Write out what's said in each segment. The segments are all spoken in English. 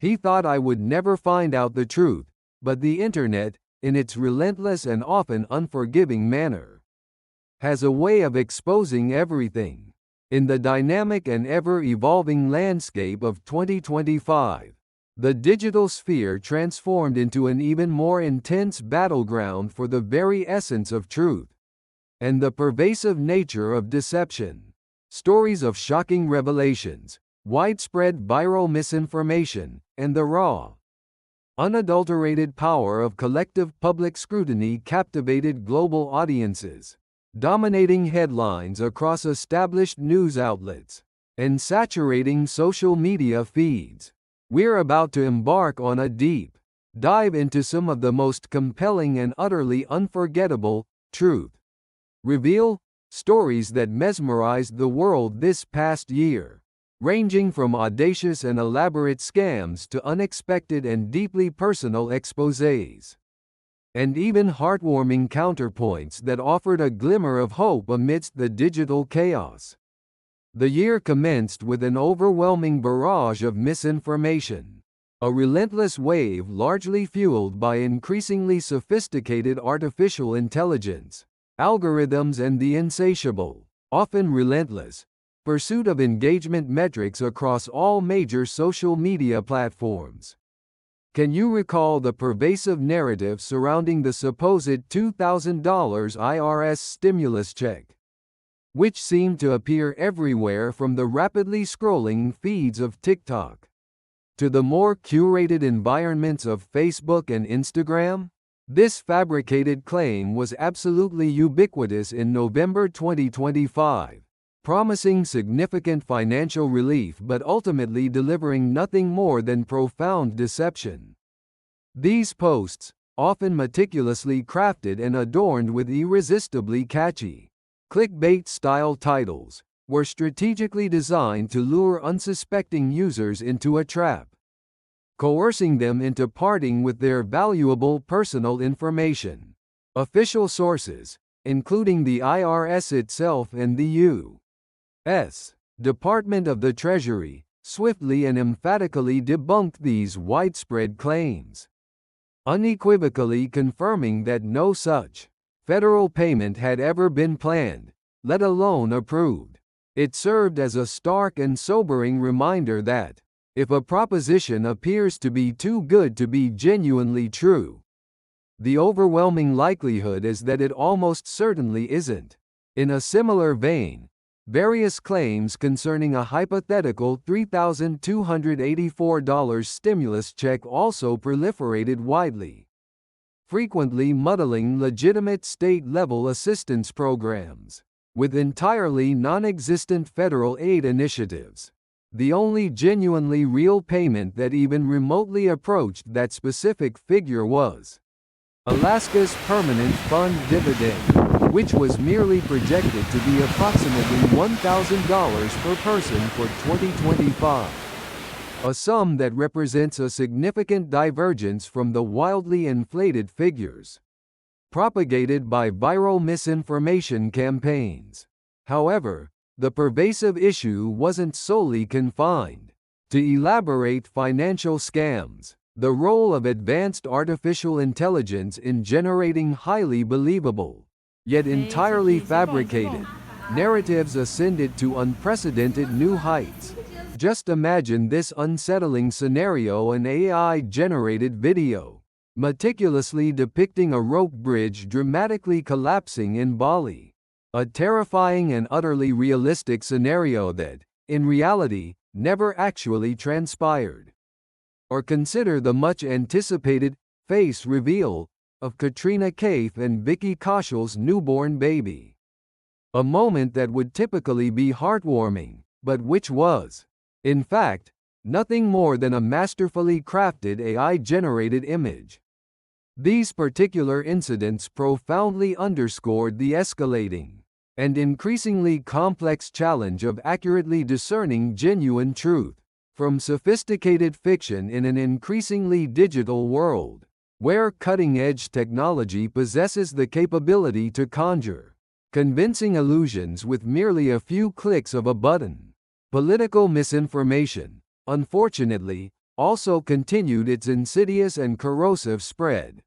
He thought I would never find out the truth, but the internet, in its relentless and often unforgiving manner, has a way of exposing everything. In the dynamic and ever-evolving landscape of 2025, the digital sphere transformed into an even more intense battleground for the very essence of truth and the pervasive nature of deception. Stories of shocking revelations, widespread viral misinformation, and the raw, unadulterated power of collective public scrutiny captivated global audiences, dominating headlines across established news outlets and saturating social media feeds. We're about to embark on a deep dive into some of the most compelling and utterly unforgettable truth reveal stories that mesmerized the world this past year, ranging from audacious and elaborate scams to unexpected and deeply personal exposés, and even heartwarming counterpoints that offered a glimmer of hope amidst the digital chaos. The year commenced with an overwhelming barrage of misinformation, a relentless wave largely fueled by increasingly sophisticated artificial intelligence, algorithms, and the insatiable, often relentless, pursuit of engagement metrics across all major social media platforms. Can you recall the pervasive narrative surrounding the supposed $2,000 IRS stimulus check, which seemed to appear everywhere from the rapidly scrolling feeds of TikTok to the more curated environments of Facebook and Instagram? This fabricated claim was absolutely ubiquitous in November 2025, promising significant financial relief but ultimately delivering nothing more than profound deception. These posts, often meticulously crafted and adorned with irresistibly catchy, clickbait-style titles, were strategically designed to lure unsuspecting users into a trap, coercing them into parting with their valuable personal information. Official sources, including the IRS itself and the U.S. Department of the Treasury, swiftly and emphatically debunked these widespread claims, unequivocally confirming that no such federal payment had ever been planned, let alone approved. It served as a stark and sobering reminder that, if a proposition appears to be too good to be genuinely true, the overwhelming likelihood is that it almost certainly isn't. In a similar vein, various claims concerning a hypothetical $3,284 stimulus check also proliferated widely, frequently muddling legitimate state-level assistance programs with entirely non-existent federal aid initiatives. The only genuinely real payment that even remotely approached that specific figure was Alaska's Permanent Fund dividend, which was merely projected to be approximately $1,000 per person for 2025. A sum that represents a significant divergence from the wildly inflated figures propagated by viral misinformation campaigns. However, the pervasive issue wasn't solely confined to elaborate financial scams. The role of advanced artificial intelligence in generating highly believable, yet entirely fabricated, narratives ascended to unprecedented new heights. Just imagine this unsettling scenario: an AI-generated video, meticulously depicting a rope bridge dramatically collapsing in Bali. A terrifying and utterly realistic scenario that, in reality, never actually transpired. Or consider the much-anticipated face reveal of Katrina Kaif and Vicky Kaushal's newborn baby. A moment that would typically be heartwarming, but which was, in fact, nothing more than a masterfully crafted AI-generated image. These particular incidents profoundly underscored the escalating and increasingly complex challenge of accurately discerning genuine truth from sophisticated fiction in an increasingly digital world, where cutting-edge technology possesses the capability to conjure convincing illusions with merely a few clicks of a button. Political misinformation, unfortunately, also continued its insidious and corrosive spread.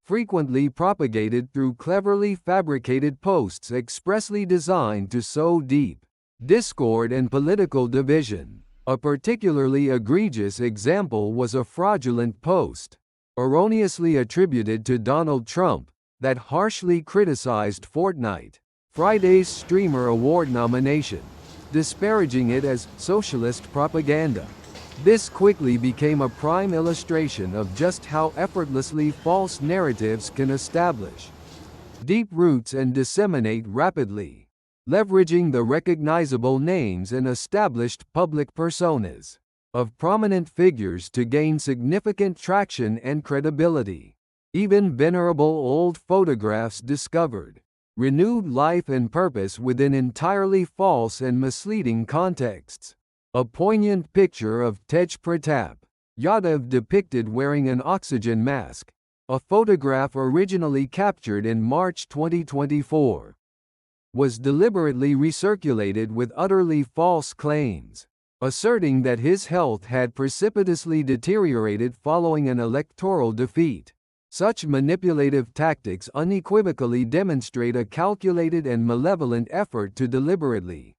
Frequently propagated through cleverly fabricated posts expressly designed to sow deep discord and political division. A particularly egregious example was a fraudulent post, erroneously attributed to Donald Trump, that harshly criticized Fortnite Friday's Streamer Award nomination, disparaging it as socialist propaganda. This quickly became a prime illustration of just how effortlessly false narratives can establish deep roots and disseminate rapidly, leveraging the recognizable names and established public personas of prominent figures to gain significant traction and credibility. Even venerable old photographs discovered renewed life and purpose within entirely false and misleading contexts. A poignant picture of Tej Pratap Yadav depicted wearing an oxygen mask, a photograph originally captured in March 2024, was deliberately recirculated with utterly false claims, asserting that his health had precipitously deteriorated following an electoral defeat. Such manipulative tactics unequivocally demonstrate a calculated and malevolent effort to deliberately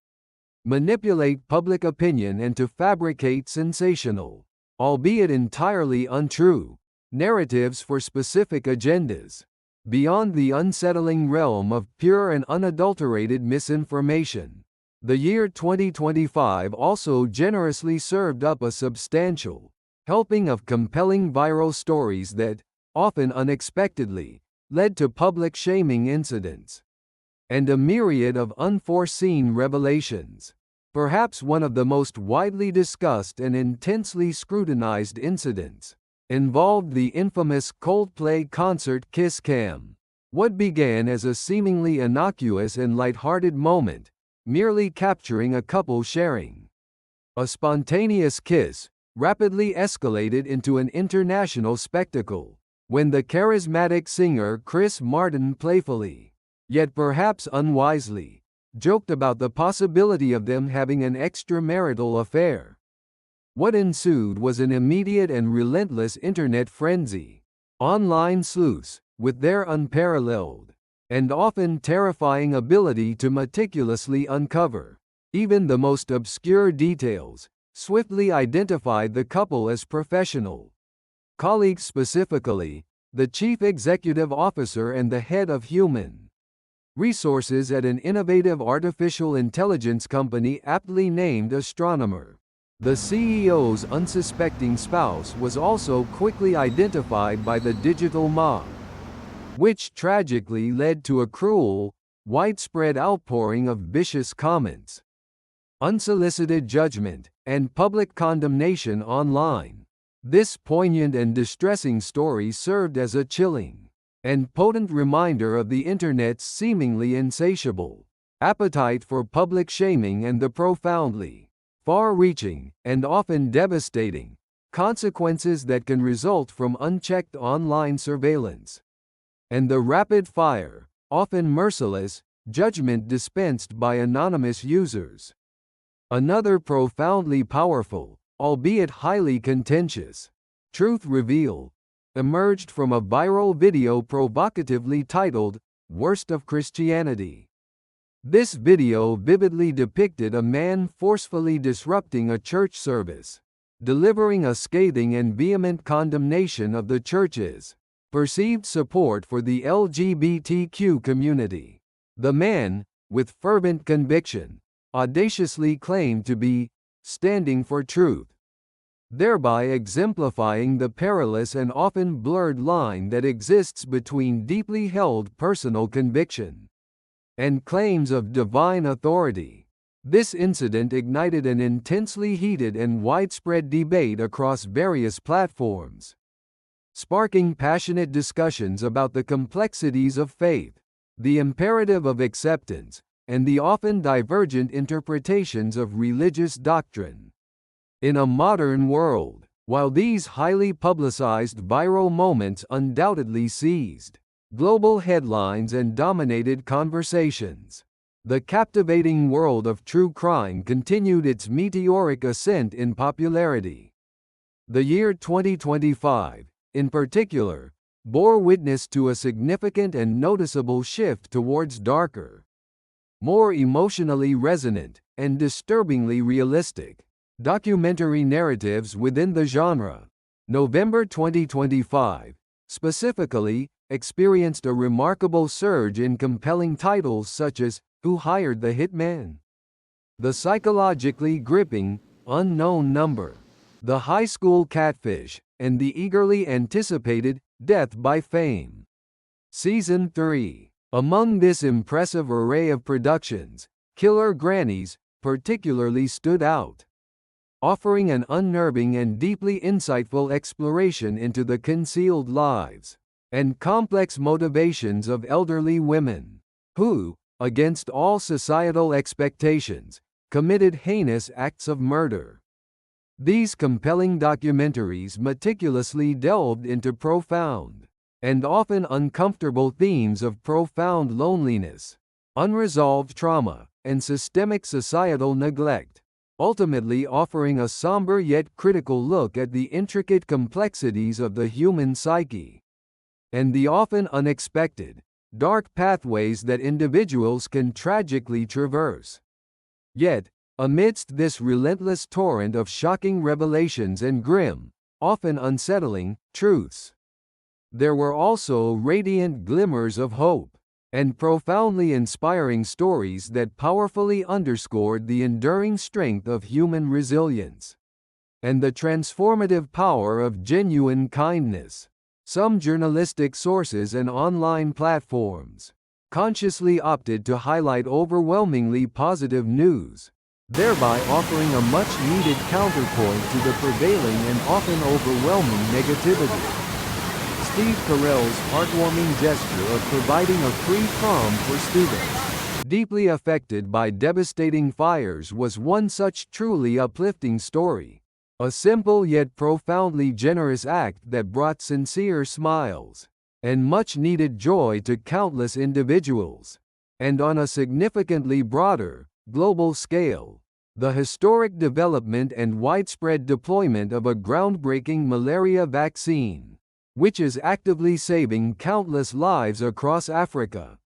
manipulate public opinion and to fabricate sensational, albeit entirely untrue, narratives for specific agendas, beyond the unsettling realm of pure and unadulterated misinformation. The year 2025 also generously served up a substantial helping of compelling viral stories that, often unexpectedly, led to public shaming incidents and a myriad of unforeseen revelations. Perhaps one of the most widely discussed and intensely scrutinized incidents involved the infamous Coldplay concert Kiss Cam. What began as a seemingly innocuous and lighthearted moment, merely capturing a couple sharing a spontaneous kiss, rapidly escalated into an international spectacle when the charismatic singer Chris Martin playfully, yet perhaps unwisely, joked about the possibility of them having an extramarital affair. What ensued was an immediate and relentless internet frenzy. Online sleuths, with their unparalleled and often terrifying ability to meticulously uncover even the most obscure details, swiftly identified the couple as professional colleagues, specifically the chief executive officer and the head of human resources at an innovative artificial intelligence company aptly named Astronomer. The CEO's unsuspecting spouse was also quickly identified by the digital mob, which tragically led to a cruel, widespread outpouring of vicious comments, unsolicited judgment, and public condemnation online. This poignant and distressing story served as a chilling and potent reminder of the Internet's seemingly insatiable appetite for public shaming and the profoundly far-reaching, and often devastating, consequences that can result from unchecked online surveillance, and the rapid-fire, often merciless, judgment dispensed by anonymous users. Another profoundly powerful, albeit highly contentious, truth reveal emerged from a viral video provocatively titled, "Worst of Christianity." This video vividly depicted a man forcefully disrupting a church service, delivering a scathing and vehement condemnation of the church's perceived support for the LGBTQ community. The man, with fervent conviction, audaciously claimed to be standing for truth, thereby exemplifying the perilous and often blurred line that exists between deeply held personal conviction and claims of divine authority. This incident ignited an intensely heated and widespread debate across various platforms, sparking passionate discussions about the complexities of faith, the imperative of acceptance, and the often divergent interpretations of religious doctrine. In a modern world, while these highly publicized viral moments undoubtedly seized global headlines and dominated conversations, the captivating world of true crime continued its meteoric ascent in popularity. The year 2025, in particular, bore witness to a significant and noticeable shift towards darker, more emotionally resonant, and disturbingly realistic documentary narratives within the genre. November 2025, specifically, experienced a remarkable surge in compelling titles such as Who Hired the Hitman?, The Psychologically Gripping, Unknown Number, The High School Catfish, and the eagerly anticipated Death by Fame. Season 3. Among this impressive array of productions, Killer Grannies particularly stood out, offering an unnerving and deeply insightful exploration into the concealed lives and complex motivations of elderly women who, against all societal expectations, committed heinous acts of murder. These compelling documentaries meticulously delved into profound and often uncomfortable themes of profound loneliness, unresolved trauma, and systemic societal neglect, ultimately offering a somber yet critical look at the intricate complexities of the human psyche and the often unexpected, dark pathways that individuals can tragically traverse. Yet, amidst this relentless torrent of shocking revelations and grim, often unsettling, truths, there were also radiant glimmers of hope and profoundly inspiring stories that powerfully underscored the enduring strength of human resilience and the transformative power of genuine kindness. Some journalistic sources and online platforms consciously opted to highlight overwhelmingly positive news, thereby offering a much-needed counterpoint to the prevailing and often overwhelming negativity. Steve Carell's heartwarming gesture of providing a free prom for students deeply affected by devastating fires was one such truly uplifting story, a simple yet profoundly generous act that brought sincere smiles and much-needed joy to countless individuals. And on a significantly broader, global scale, the historic development and widespread deployment of a groundbreaking malaria vaccine, which is actively saving countless lives across Africa,